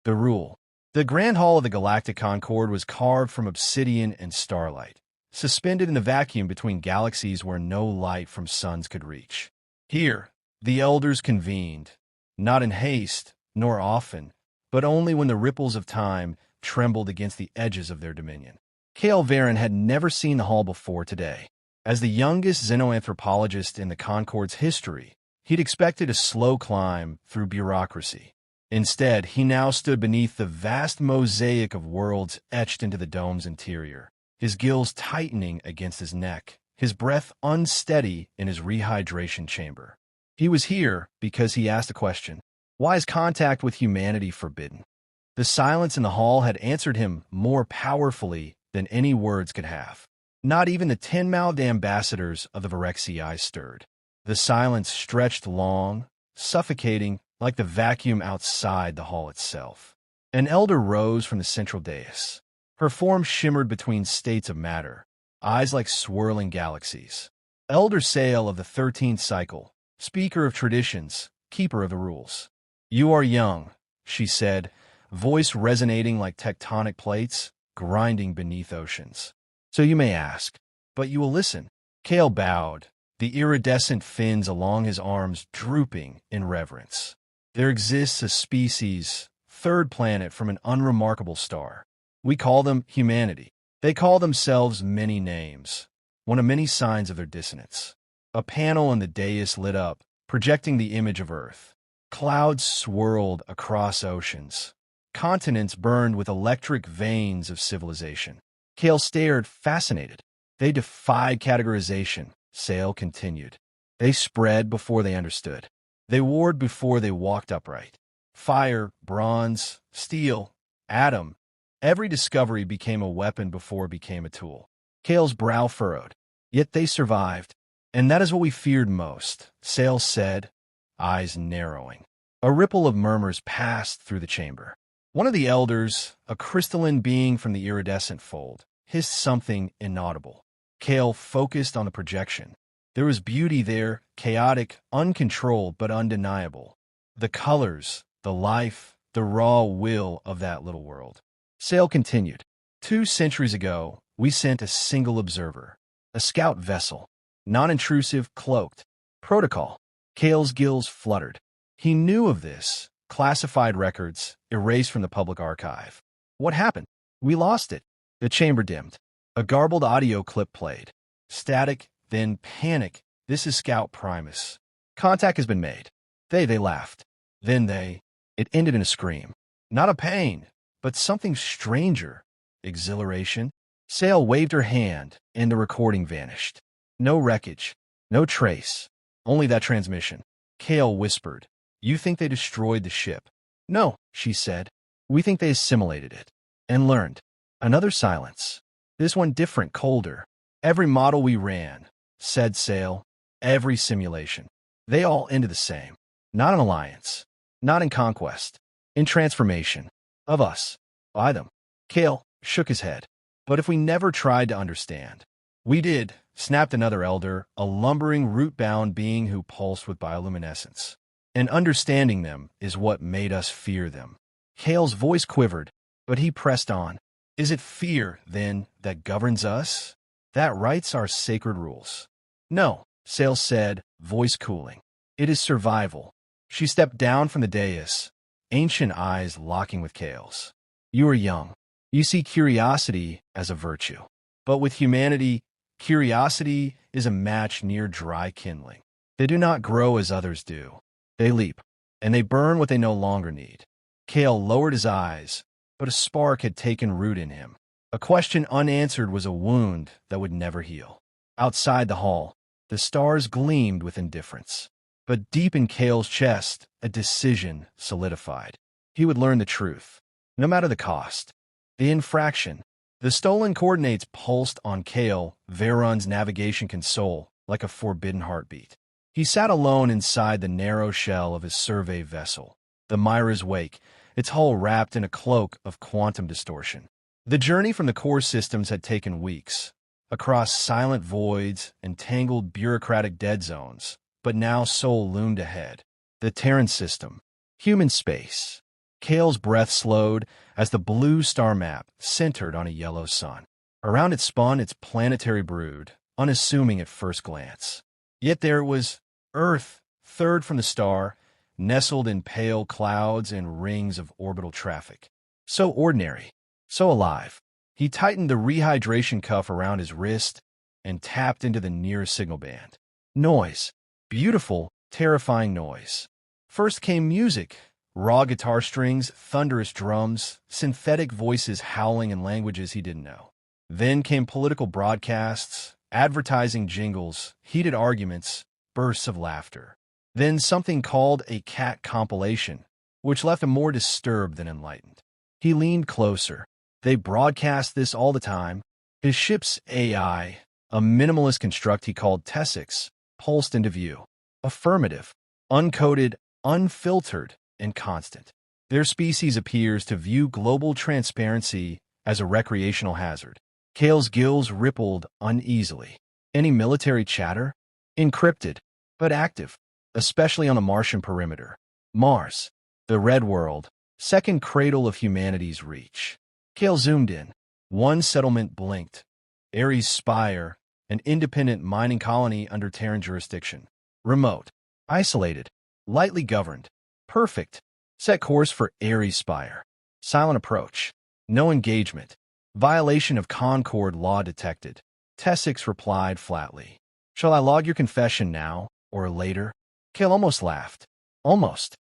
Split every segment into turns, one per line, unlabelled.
The rule. The Grand Hall of the Galactic Concord was carved from obsidian and starlight, suspended in the vacuum between galaxies where no light from suns could reach. Here, the elders convened, not in haste, nor often, but only when the ripples of time trembled against the edges of their dominion. Cale Varen had never seen the hall before today. As the youngest xenoanthropologist in the Concord's history, he'd expected a slow climb through bureaucracy. Instead, he now stood beneath the vast mosaic of worlds etched into the dome's interior, his gills tightening against his neck, his breath unsteady in his rehydration chamber. He was here because he asked a question. Why is contact with humanity forbidden? The silence in the hall had answered him more powerfully than any words could have. Not even the 10-mouthed ambassadors of the Virexii stirred. The silence stretched long, suffocating like the vacuum outside the hall itself. An elder rose from the central dais. Her form shimmered between states of matter, eyes like swirling galaxies. Elder Sale of the 13th cycle, speaker of traditions, keeper of the rules. You are young, she said, voice resonating like tectonic plates, grinding beneath oceans. So you may ask, but you will listen. Cale bowed, the iridescent fins along his arms drooping in reverence. There exists a species, third planet from an unremarkable star. We call them humanity. They call themselves many names, one of many signs of their dissonance. A panel on the dais lit up, projecting the image of Earth. Clouds swirled across oceans. Continents burned with electric veins of civilization. Cale stared, fascinated. They defied categorization, Sale continued. They spread before they understood. They warred before they walked upright. Fire, bronze, steel, atom. Every discovery became a weapon before it became a tool. Cale's brow furrowed. Yet they survived. And that is what we feared most, Sale said, eyes narrowing. A ripple of murmurs passed through the chamber. One of the elders, a crystalline being from the iridescent fold, hissed something inaudible. Cale focused on the projection. There was beauty there, chaotic, uncontrolled, but undeniable. The colors, the life, the raw will of that little world. Sale continued. 2 centuries ago, we sent a single observer, a scout vessel, non-intrusive, cloaked. Protocol. Cale's gills fluttered. He knew of this. Classified records, erased from the public archive. What happened? We lost it. The chamber dimmed. A garbled audio clip played. Static, then panic. This is Scout Primus. Contact has been made. They laughed. Then it ended in a scream. Not a pain, but something stranger. Exhilaration. Sale waved her hand, and the recording vanished. No wreckage. No trace. Only that transmission. Cale whispered. You think they destroyed the ship? No, she said. We think they assimilated it. And learned. Another silence. This one different, colder. Every model we ran, said Sale. Every simulation. They all ended the same. Not in alliance. Not in conquest. In transformation. Of us. By them. Cale shook his head. But if we never tried to understand? We did, snapped another elder, a lumbering, root-bound being who pulsed with bioluminescence. And understanding them is what made us fear them. Cale's voice quivered, but he pressed on. Is it fear, then, that governs us? That writes our sacred rules. No, Sale said, voice cooling. It is survival. She stepped down from the dais, ancient eyes locking with Cale's. You are young. You see curiosity as a virtue. But with humanity, curiosity is a match near dry kindling. They do not grow as others do. They leap, and they burn what they no longer need. Cale lowered his eyes, but a spark had taken root in him. A question unanswered was a wound that would never heal. Outside the hall, the stars gleamed with indifference. But deep in Cale's chest, a decision solidified. He would learn the truth, no matter the cost. The infraction. The stolen coordinates pulsed on Cale Varen's navigation console like a forbidden heartbeat. He sat alone inside the narrow shell of his survey vessel, the Myra's Wake, its hull wrapped in a cloak of quantum distortion. The journey from the core systems had taken weeks, across silent voids and tangled bureaucratic dead zones, but now Sol loomed ahead. The Terran system. Human space. Kale's breath slowed as the blue star map centered on a yellow sun. Around it spun its planetary brood, unassuming at first glance. Yet there it was, Earth, third from the star, nestled in pale clouds and rings of orbital traffic. So ordinary, so alive. He tightened the rehydration cuff around his wrist and tapped into the nearest signal band. Noise. Beautiful, terrifying noise. First came music. Raw guitar strings, thunderous drums, synthetic voices howling in languages he didn't know. Then came political broadcasts, advertising jingles, heated arguments, bursts of laughter. Then something called a cat compilation, which left him more disturbed than enlightened. He leaned closer. They broadcast this all the time. His ship's AI, a minimalist construct he called Tessix, pulsed into view. Affirmative, uncoded, unfiltered, and constant. Their species appears to view global transparency as a recreational hazard. Kale's gills rippled uneasily. Any military chatter? Encrypted, but active, especially on the Martian perimeter. Mars, the red world, second cradle of humanity's reach. Kale zoomed in. One settlement blinked. Ares Spire, an independent mining colony under Terran jurisdiction. Remote, isolated, lightly governed. Perfect. Set course for Ares Spire. Silent approach. No engagement. Violation of Concord law detected. Tessix replied flatly. Shall I log your confession now, or later? Kale almost laughed. Almost.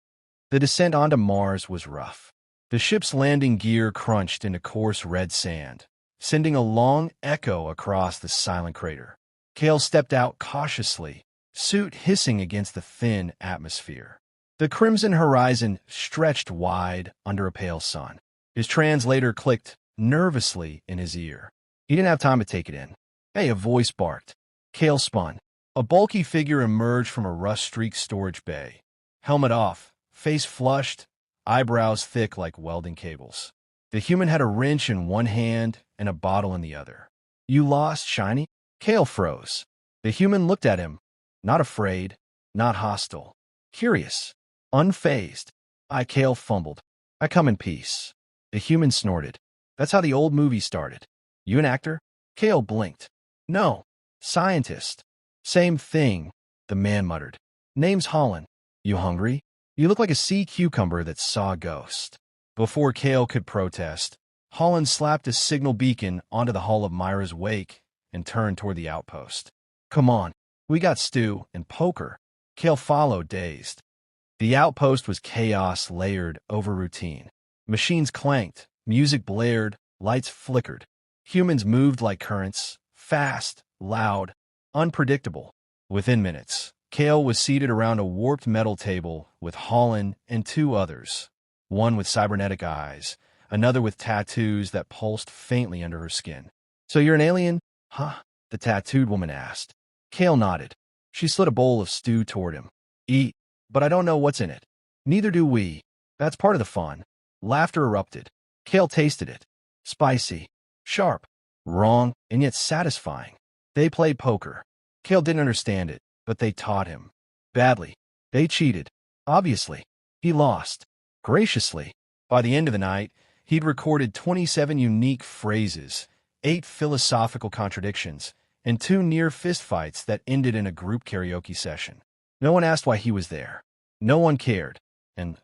The descent onto Mars was rough. The ship's landing gear crunched into coarse red sand, sending a long echo across the silent crater. Kale stepped out cautiously, suit hissing against the thin atmosphere. The crimson horizon stretched wide under a pale sun. His translator clicked nervously in his ear. He didn't have time to take it in. Hey, a voice barked. Kale spun. A bulky figure emerged from a rust-streaked storage bay. Helmet off, face flushed, eyebrows thick like welding cables. The human had a wrench in one hand and a bottle in the other. You lost, Shiny? Kale froze. The human looked at him, not afraid, not hostile. Curious. Unfazed. Kale fumbled. I come in peace. The human snorted. That's how the old movie started. You an actor? Kale blinked. No. Scientist. Same thing, the man muttered. Name's Holland. You hungry? You look like a sea cucumber that saw a ghost. Before Kale could protest, Holland slapped a signal beacon onto the hull of Myra's wake and turned toward the outpost. Come on. We got stew and poker. Kale followed, dazed. The outpost was chaos layered over routine. Machines clanked, music blared, lights flickered. Humans moved like currents, fast, loud, unpredictable. Within minutes, Kale was seated around a warped metal table with Holland and two others, one with cybernetic eyes, another with tattoos that pulsed faintly under her skin. So you're an alien? Huh? The tattooed woman asked. Kale nodded. She slid a bowl of stew toward him. Eat. But I don't know what's in it. Neither do we. That's part of the fun. Laughter erupted. Kale tasted it. Spicy. Sharp. Wrong, and yet satisfying. They played poker. Kale didn't understand it, but they taught him. Badly. They cheated. Obviously. He lost. Graciously. By the end of the night, he'd recorded 27 unique phrases, 8 philosophical contradictions, and 2 near fistfights that ended in a group karaoke session. No one asked why he was there. No one cared. And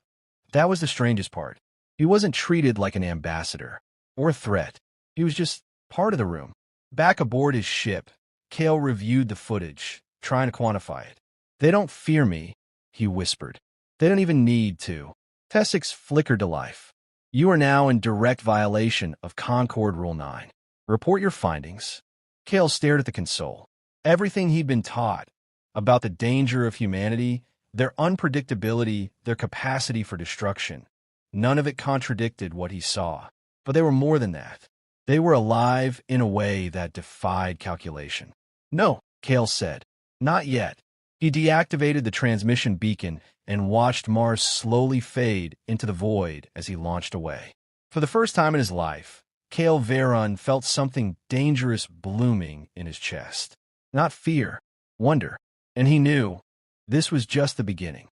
that was the strangest part. He wasn't treated like an ambassador or a threat. He was just part of the room. Back aboard his ship, Kale reviewed the footage, trying to quantify it. They don't fear me, he whispered. They don't even need to. Tessix flickered to life. You are now in direct violation of Concord Rule 9. Report your findings. Kale stared at the console. Everything he'd been taught about the danger of humanity, their unpredictability, their capacity for destruction. None of it contradicted what he saw. But they were more than that. They were alive in a way that defied calculation. No, Kale said. Not yet. He deactivated the transmission beacon and watched Mars slowly fade into the void as he launched away. For the first time in his life, Kale Veron felt something dangerous blooming in his chest. Not fear, wonder. And he knew this was just the beginning.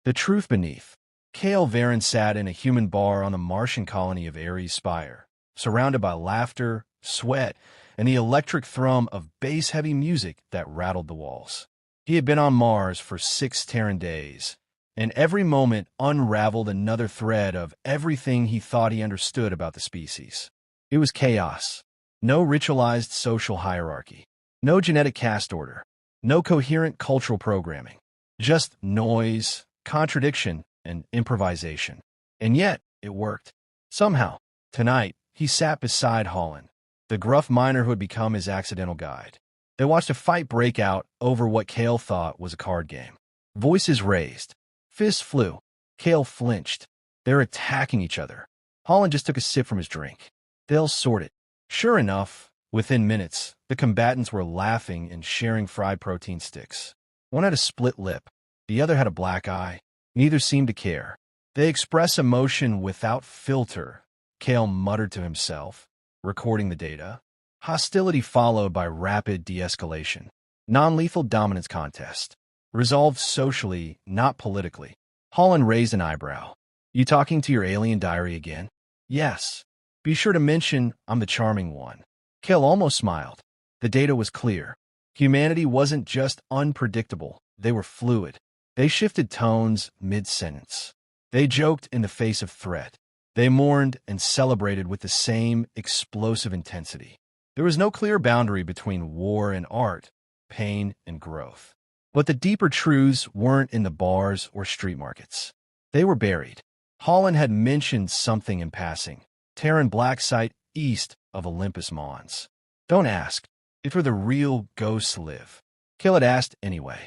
The truth beneath. Kale Varen sat in a human bar on the Martian colony of Ares Spire, surrounded by laughter, sweat, and the electric thrum of bass-heavy music that rattled the walls. He had been on Mars for 6 Terran days, and every moment unraveled another thread of everything he thought he understood about the species. It was chaos. No ritualized social hierarchy. No genetic caste order. No coherent cultural programming. Just noise, contradiction, and improvisation. And yet, it worked. Somehow, tonight, he sat beside Holland, the gruff miner who had become his accidental guide. They watched a fight break out over what Kale thought was a card game. Voices raised. Fists flew. Kale flinched. They were attacking each other. Holland just took a sip from his drink. They'll sort it. Sure enough, within minutes, the combatants were laughing and sharing fried protein sticks. One had a split lip. The other had a black eye. Neither seemed to care. They express emotion without filter, Kale muttered to himself, recording the data. Hostility followed by rapid de-escalation. Non-lethal dominance contest. Resolved socially, not politically. Holland raised an eyebrow. You talking to your alien diary again? Yes. Be sure to mention I'm the charming one. Kale almost smiled. The data was clear. Humanity wasn't just unpredictable. They were fluid. They shifted tones mid-sentence. They joked in the face of threat. They mourned and celebrated with the same explosive intensity. There was no clear boundary between war and art, pain and growth. But the deeper truths weren't in the bars or street markets. They were buried. Holland had mentioned something in passing. Terran black site east of Olympus Mons. Don't ask. It's where the real ghosts live. Kale had asked anyway.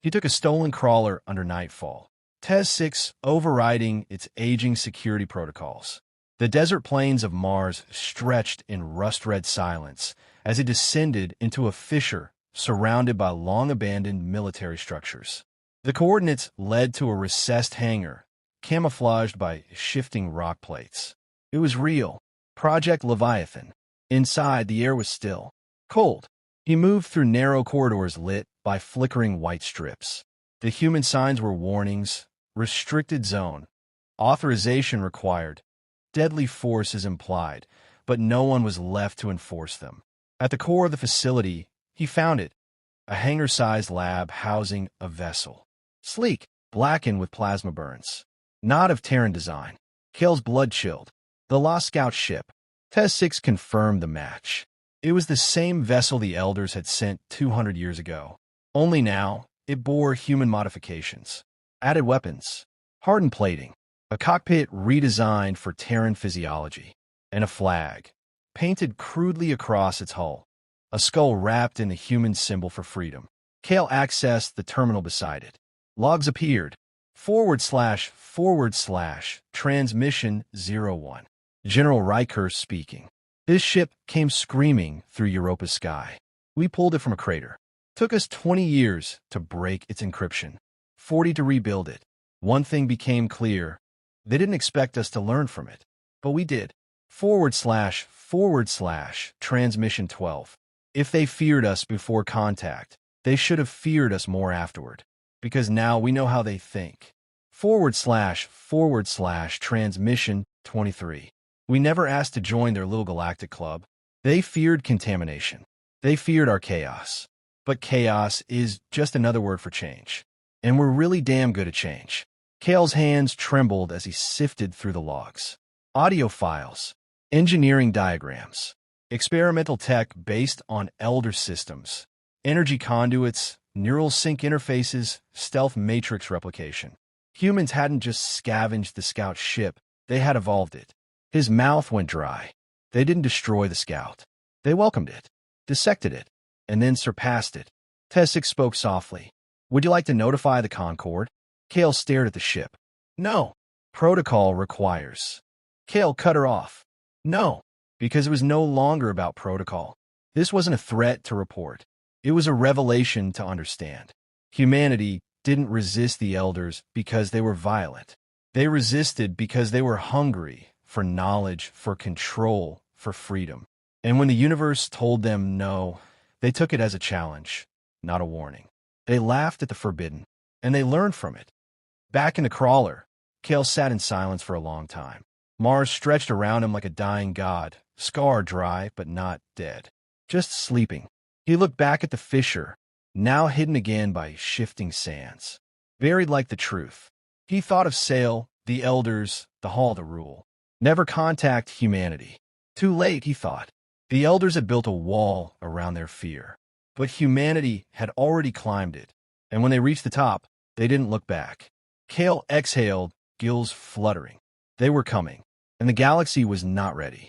He took a stolen crawler under nightfall. TES 6 overriding its aging security protocols. The desert plains of Mars stretched in rust-red silence as it descended into a fissure surrounded by long-abandoned military structures. The coordinates led to a recessed hangar, camouflaged by shifting rock plates. It was real. Project Leviathan. Inside, the air was still. Cold. He moved through narrow corridors lit by flickering white strips. The human signs were warnings, restricted zone, authorization required, deadly force is implied, but no one was left to enforce them. At the core of the facility, he found it, a hangar-sized lab housing a vessel. Sleek, blackened with plasma burns. Not of Terran design. Kale's blood chilled. The Lost Scout ship. TES 6 confirmed the match. It was the same vessel the Elders had sent 200 years ago. Only now, it bore human modifications. Added weapons. Hardened plating. A cockpit redesigned for Terran physiology. And a flag. Painted crudely across its hull. A skull wrapped in the human symbol for freedom. Kale accessed the terminal beside it. Logs appeared. // transmission 01. General Riker speaking. This ship came screaming through Europa's sky. We pulled it from a crater. Took us 20 years to break its encryption. 40 to rebuild it. One thing became clear. They didn't expect us to learn from it. But we did. // transmission 12. If they feared us before contact, they should have feared us more afterward. Because now we know how they think. // transmission 23. We never asked to join their little galactic club. They feared contamination. They feared our chaos. But chaos is just another word for change. And we're really damn good at change. Kale's hands trembled as he sifted through the logs. Audio files. Engineering diagrams. Experimental tech based on Elder systems. Energy conduits. Neural sync interfaces. Stealth matrix replication. Humans hadn't just scavenged the Scout ship. They had evolved it. His mouth went dry. They didn't destroy the Scout. They welcomed it, dissected it, and then surpassed it. TES 6 spoke softly. Would you like to notify the Concord? Kale stared at the ship. No. Protocol requires. Kale cut her off. No, because it was no longer about protocol. This wasn't a threat to report. It was a revelation to understand. Humanity didn't resist the Elders because they were violent. They resisted because they were hungry for knowledge, for control, for freedom. And when the universe told them no, they took it as a challenge, not a warning. They laughed at the forbidden, and they learned from it. Back in the crawler, Kale sat in silence for a long time. Mars stretched around him like a dying god, scar dry but not dead. Just sleeping. He looked back at the fissure, now hidden again by shifting sands. Buried like the truth. He thought of Sail, the elders, the Hall to rule. Never contact humanity. Too late, he thought. The elders had built a wall around their fear. But humanity had already climbed it, and when they reached the top, they didn't look back. Kale exhaled, gills fluttering. They were coming, and the galaxy was not ready.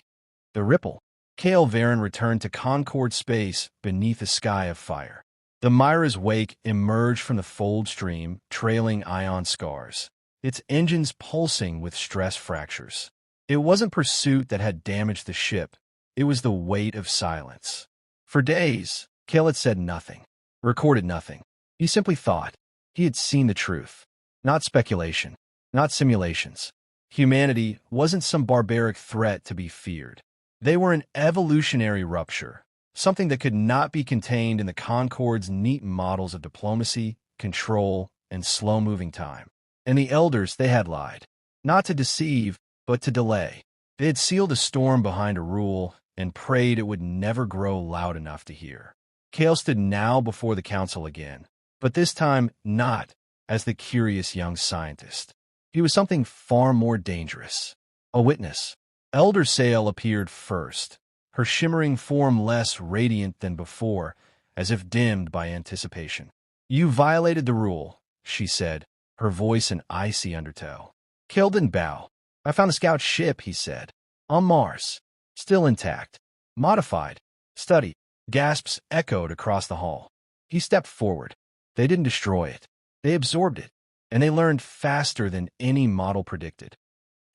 The ripple. Kale Varen returned to Concord space beneath a sky of fire. The Myra's wake emerged from the fold stream, trailing ion scars, its engines pulsing with stress fractures. It wasn't pursuit that had damaged the ship. It was the weight of silence. For days, Kale had said nothing, recorded nothing. He simply thought. He had seen the truth. Not speculation, not simulations. Humanity wasn't some barbaric threat to be feared. They were an evolutionary rupture, something that could not be contained in the Concord's neat models of diplomacy, control, and slow-moving time. And the elders, they had lied. Not to deceive, but to delay. They had sealed a storm behind a rule and prayed it would never grow loud enough to hear. Kale stood now before the council again, but this time not as the curious young scientist. He was something far more dangerous. A witness. Elder Sail appeared first, her shimmering form less radiant than before, as if dimmed by anticipation. "You violated the rule," she said, her voice an icy undertow. Kale didn't bow. "I found the scout ship," he said. "On Mars. Still intact. Modified. Studied." Gasps echoed across the hall. He stepped forward. They didn't destroy it. They absorbed it, and they learned faster than any model predicted.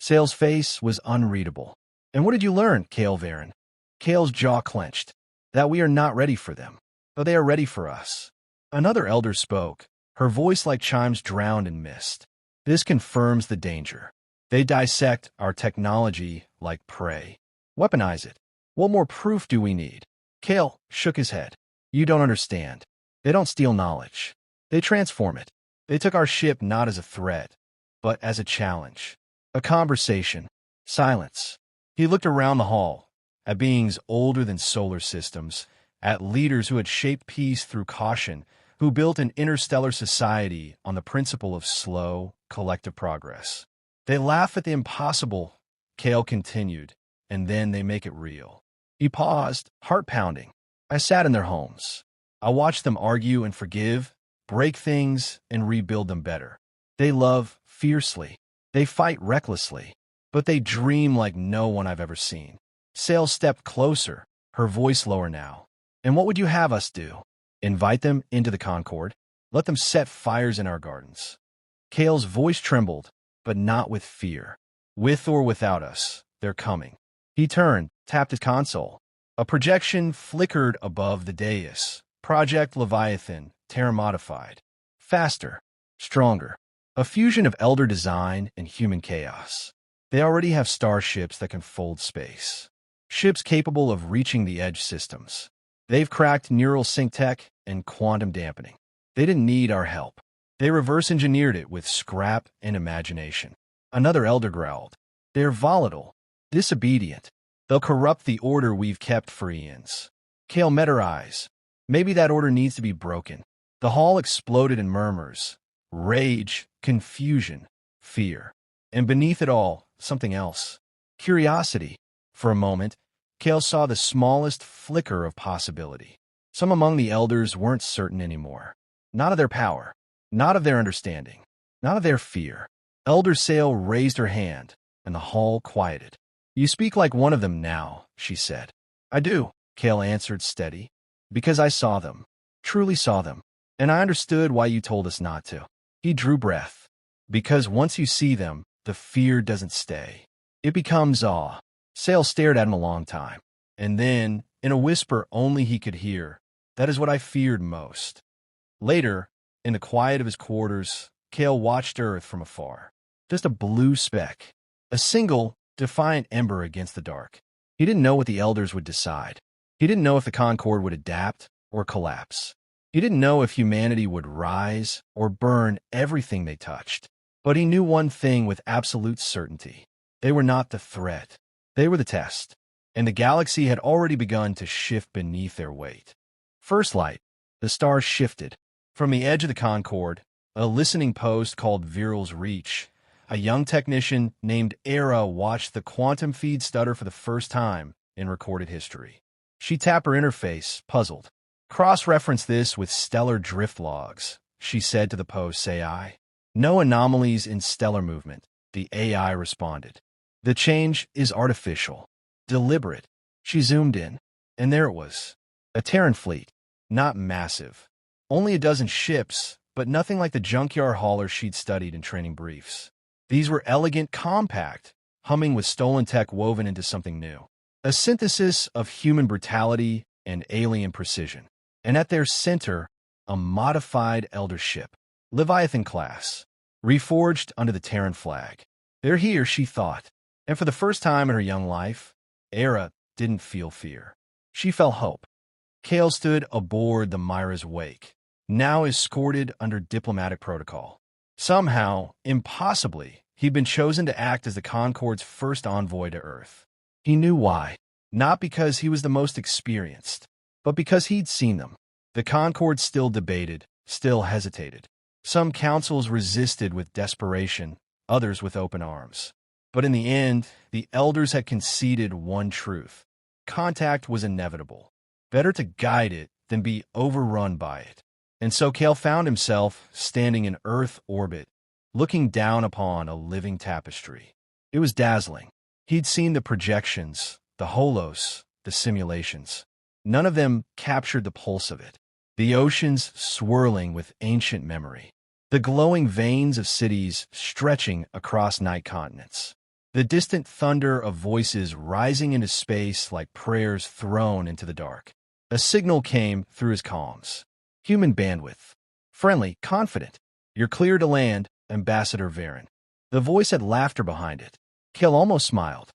Sail's face was unreadable. "And what did you learn, Kale Varen?" Kale's jaw clenched. "That we are not ready for them, but they are ready for us." Another elder spoke, her voice like chimes drowned in mist. "This confirms the danger. They dissect our technology like prey. Weaponize it. What more proof do we need?" Kale shook his head. "You don't understand. They don't steal knowledge. They transform it. They took our ship not as a threat, but as a challenge. A conversation. Silence." He looked around the hall, at beings older than solar systems, at leaders who had shaped peace through caution, who built an interstellar society on the principle of slow, collective progress. "They laugh at the impossible," Kale continued, "and then they make it real." He paused, heart pounding. "I sat in their homes. I watched them argue and forgive, break things and rebuild them better. They love fiercely. They fight recklessly, but they dream like no one I've ever seen." Sail stepped closer, her voice lower now. "And what would you have us do? Invite them into the Concord? Let them set fires in our gardens?" Kale's voice trembled, but not with fear. "With or without us, they're coming." He turned, tapped his console. A projection flickered above the dais. Project Leviathan, Terra modified. Faster, stronger. A fusion of elder design and human chaos. They already have starships that can fold space. Ships capable of reaching the edge systems. They've cracked neural sync tech and quantum dampening. They didn't need our help. They reverse-engineered it with scrap and imagination. Another elder growled. "They're volatile, disobedient. They'll corrupt the order we've kept for eons." Kale met her eyes. "Maybe that order needs to be broken." The hall exploded in murmurs. Rage, confusion, fear. And beneath it all, something else. Curiosity. For a moment, Kale saw the smallest flicker of possibility. Some among the elders weren't certain anymore. Not of their power. Not of their understanding. Not of their fear. Elder Sail raised her hand, and the hall quieted. "You speak like one of them now," she said. "I do," Kale answered steady. "Because I saw them. Truly saw them. And I understood why you told us not to." He drew breath. "Because once you see them, the fear doesn't stay. It becomes awe." Sail stared at him a long time. And then, in a whisper only he could hear, "That is what I feared most." Later, in the quiet of his quarters, Kale watched Earth from afar. Just a blue speck. A single, defiant ember against the dark. He didn't know what the elders would decide. He didn't know if the Concord would adapt or collapse. He didn't know if humanity would rise or burn everything they touched. But he knew one thing with absolute certainty. They were not the threat. They were the test. And the galaxy had already begun to shift beneath their weight. First light, the stars shifted. From the edge of the Concorde, a listening post called Viral's Reach, a young technician named Era watched the quantum feed stutter for the first time in recorded history. She tapped her interface, puzzled. Cross-reference this with stellar drift logs, she said to the post AI. No anomalies in stellar movement, the AI responded. The change is artificial, deliberate. She zoomed in, and there it was. A Terran fleet, not massive. Only a dozen ships, but nothing like the junkyard haulers she'd studied in training briefs. These were elegant, compact, humming with stolen tech woven into something new. A synthesis of human brutality and alien precision. And at their center, a modified elder ship, Leviathan class, reforged under the Terran flag. They're here, she thought. And for the first time in her young life, Era didn't feel fear. She felt hope. Kale stood aboard the Myra's wake, now escorted under diplomatic protocol. Somehow, impossibly, he'd been chosen to act as the Concorde's first envoy to Earth. He knew why. Not because he was the most experienced, but because he'd seen them. The Concorde still debated, still hesitated. Some councils resisted with desperation, others with open arms. But in the end, the elders had conceded one truth. Contact was inevitable. Better to guide it than be overrun by it. And so Kale found himself standing in Earth orbit, looking down upon a living tapestry. It was dazzling. He'd seen the projections, the holos, the simulations. None of them captured the pulse of it. The oceans swirling with ancient memory. The glowing veins of cities stretching across night continents. The distant thunder of voices rising into space like prayers thrown into the dark. A signal came through his comms. Human bandwidth. Friendly, confident. You're clear to land, Ambassador Varen. The voice had laughter behind it. Kale almost smiled.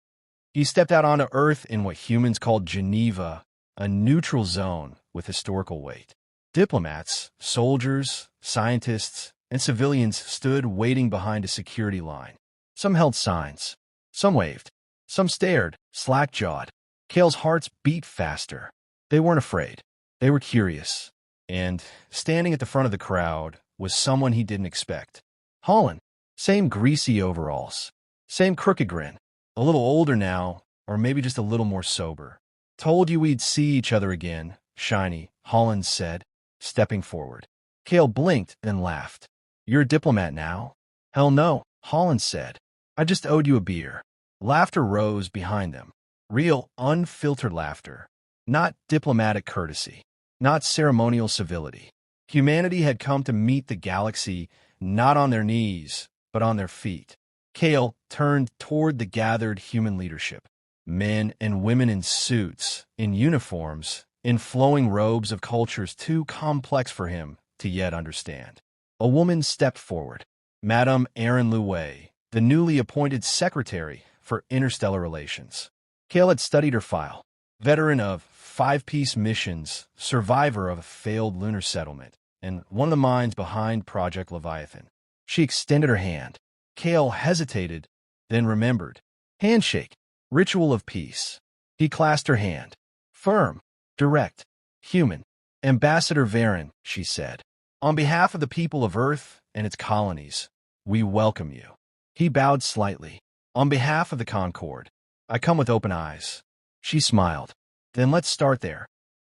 He stepped out onto Earth in what humans called Geneva, a neutral zone with historical weight. Diplomats, soldiers, scientists, and civilians stood waiting behind a security line. Some held signs. Some waved. Some stared, slack-jawed. Kale's hearts beat faster. They weren't afraid. They were curious. And, standing at the front of the crowd, was someone he didn't expect. Holland. Same greasy overalls. Same crooked grin. A little older now, or maybe just a little more sober. Told you we'd see each other again, Shiny, Holland said, stepping forward. Kale blinked, then laughed. You're a diplomat now? Hell no, Holland said. I just owed you a beer. Laughter rose behind them. Real, unfiltered laughter. Not diplomatic courtesy. Not ceremonial civility. Humanity had come to meet the galaxy not on their knees, but on their feet. Kale turned toward the gathered human leadership. Men and women in suits, in uniforms, in flowing robes of cultures too complex for him to yet understand. A woman stepped forward. Madame Erin Louet, the newly appointed Secretary for Interstellar Relations. Kale had studied her file. Veteran of 5-piece missions, survivor of a failed lunar settlement, and one of the minds behind Project Leviathan. She extended her hand. Kale hesitated, then remembered. Handshake. Ritual of peace. He clasped her hand. Firm. Direct. Human. Ambassador Varen, she said. On behalf of the people of Earth and its colonies, we welcome you. He bowed slightly. On behalf of the Concorde, I come with open eyes. She smiled. Then let's start there.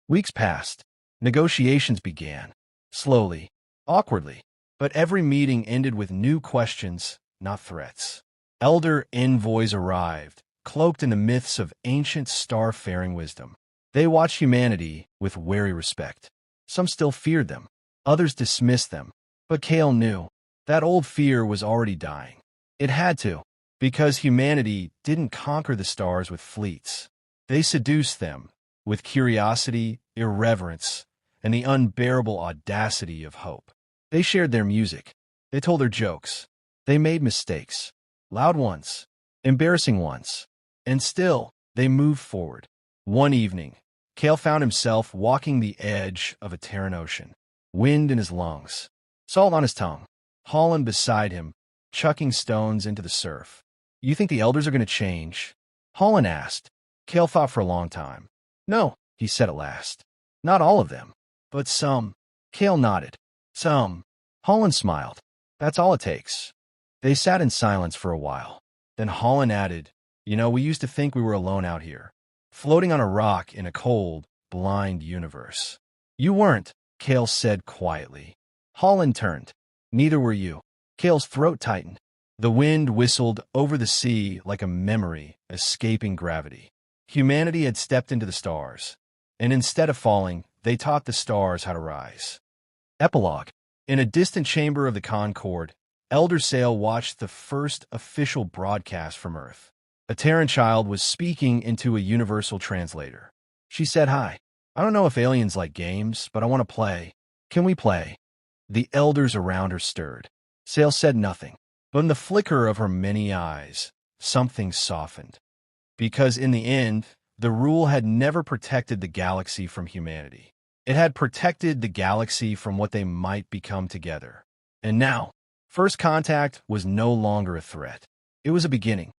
Weeks passed. Negotiations began. Slowly. Awkwardly. But every meeting ended with new questions, not threats. Elder envoys arrived, cloaked in the myths of ancient star-faring wisdom. They watched humanity with wary respect. Some still feared them. Others dismissed them. But Kale knew that old fear was already dying. It had to, because humanity didn't conquer the stars with fleets. They seduced them with curiosity, irreverence, and the unbearable audacity of hope. They shared their music. They told their jokes. They made mistakes. Loud ones. Embarrassing ones. And still, they moved forward. One evening, Kale found himself walking the edge of a Terran ocean. Wind in his lungs. Salt on his tongue. Holland beside him, chucking stones into the surf. You think the elders are going to change? Holland asked. Kale thought for a long time. No, he said at last. Not all of them, but some. Kale nodded. Some. Holland smiled. That's all it takes. They sat in silence for a while. Then Holland added, we used to think we were alone out here, floating on a rock in a cold, blind universe. You weren't, Kale said quietly. Holland turned. Neither were you. Kale's throat tightened. The wind whistled over the sea like a memory escaping gravity. Humanity had stepped into the stars, and instead of falling, they taught the stars how to rise. Epilogue. In a distant chamber of the Concorde, Elder Sale watched the first official broadcast from Earth. A Terran child was speaking into a universal translator. She said, "Hi. I don't know if aliens like games, but I want to play. Can we play?" The elders around her stirred. Sale said nothing, but in the flicker of her many eyes, something softened. Because in the end, the rule had never protected the galaxy from humanity. It had protected the galaxy from what they might become together. And now, first contact was no longer a threat. It was a beginning.